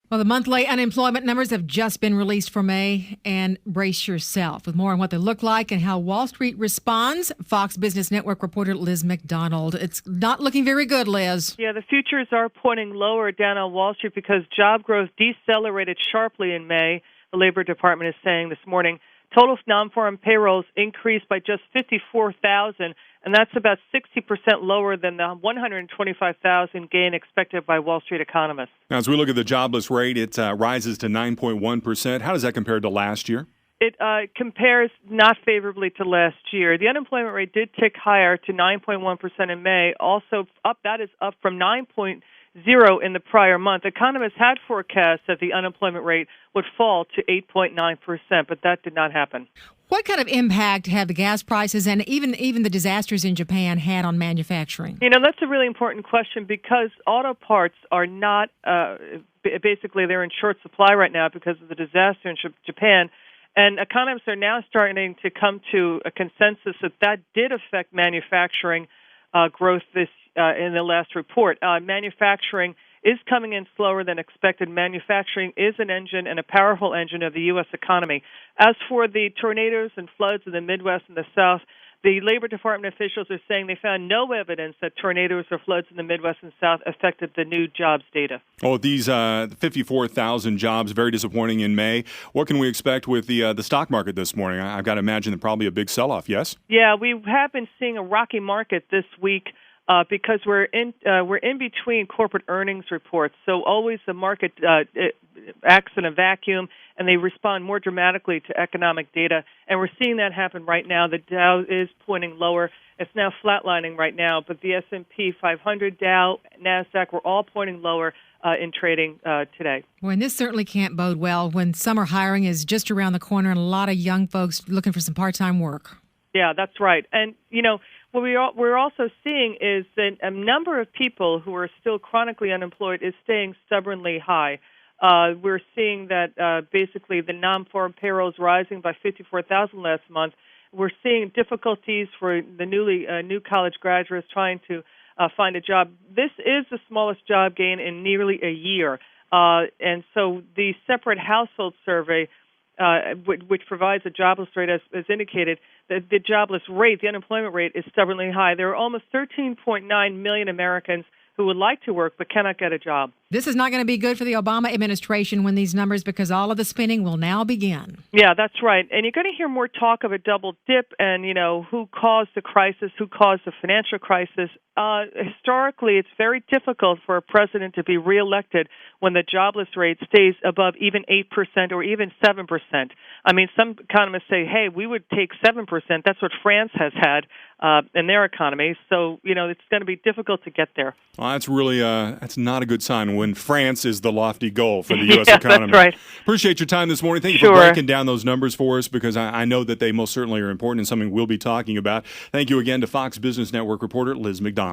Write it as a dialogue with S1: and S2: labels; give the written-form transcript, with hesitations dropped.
S1: Well, the monthly unemployment numbers have just been released for May, and brace yourself. With more on what they look like and how Wall Street responds, Fox Business Network reporter Liz McDonald. It's not looking very good, Liz.
S2: Yeah, the futures are pointing lower down on Wall Street because job growth decelerated sharply in May, the Labor Department is saying this morning. Total non-farm payrolls increased by just 54,000, and that's about 60% lower than the 125,000 gain expected by Wall Street economists.
S3: Now, as we look at the jobless rate, it rises to 9.1%. How does that compare to last year?
S2: It compares not favorably to last year. The unemployment rate did tick higher to 9.1% in May. Also up, that is up from 9.0 in the prior month. Economists had forecast that the unemployment rate would fall to 8.9%, but that did not happen.
S1: What kind of impact have the gas prices and even the disasters in Japan had on manufacturing?
S2: You know, that's a really important question because auto parts are not, basically they're in short supply right now because of the disaster in Japan. And economists are now starting to come to a consensus that did affect manufacturing growth in the last report. Manufacturing is coming in slower than expected. Manufacturing is an engine and a powerful engine of the U.S. economy. As for the tornadoes and floods in the Midwest and the South, the Labor Department officials are saying they found no evidence that tornadoes or floods in the Midwest and South affected the new jobs data.
S3: Oh, these 54,000 jobs, very disappointing in May. What can we expect with the stock market this morning? I've got to imagine that probably a big sell-off, yes?
S2: Yeah, we have been seeing a rocky market this week. Because we're in between corporate earnings reports, so always the market acts in a vacuum, and they respond more dramatically to economic data. And we're seeing that happen right now. The Dow is pointing lower. It's now flatlining right now, but the S&P 500, Dow, NASDAQ, we're all pointing lower in trading today.
S1: Well, and this certainly can't bode well when summer hiring is just around the corner and a lot of young folks looking for some part-time work.
S2: Yeah, that's right. And, you know, what we're also seeing is that a number of people who are still chronically unemployed is staying stubbornly high. We're seeing that basically the non-farm payrolls rising by 54,000 last month. We're seeing difficulties for the new college graduates trying to find a job. This is the smallest job gain in nearly a year. And so the separate household survey, which provides a jobless rate, as indicated, the jobless rate, the unemployment rate, is stubbornly high. There are almost 13.9 million Americans who would like to work but cannot get a job.
S1: This is not going to be good for the Obama administration when these numbers, because all of the spending will now begin.
S2: Yeah, that's right. And you're going to hear more talk of a double dip and, you know, who caused the crisis, who caused the financial crisis. Historically, it's very difficult for a president to be reelected when the jobless rate stays above even 8% or even 7%. I mean, some economists say, hey, we would take 7%. That's what France has had in their economy. So, you know, it's going to be difficult to get there.
S3: Well, that's really that's not a good sign when France is the lofty goal for the U.S. economy.
S2: That's right.
S3: Appreciate your time this morning. Thank you for breaking down those numbers for us, because I know that they most certainly are important and something we'll be talking about. Thank you again to Fox Business Network reporter Liz McDonald.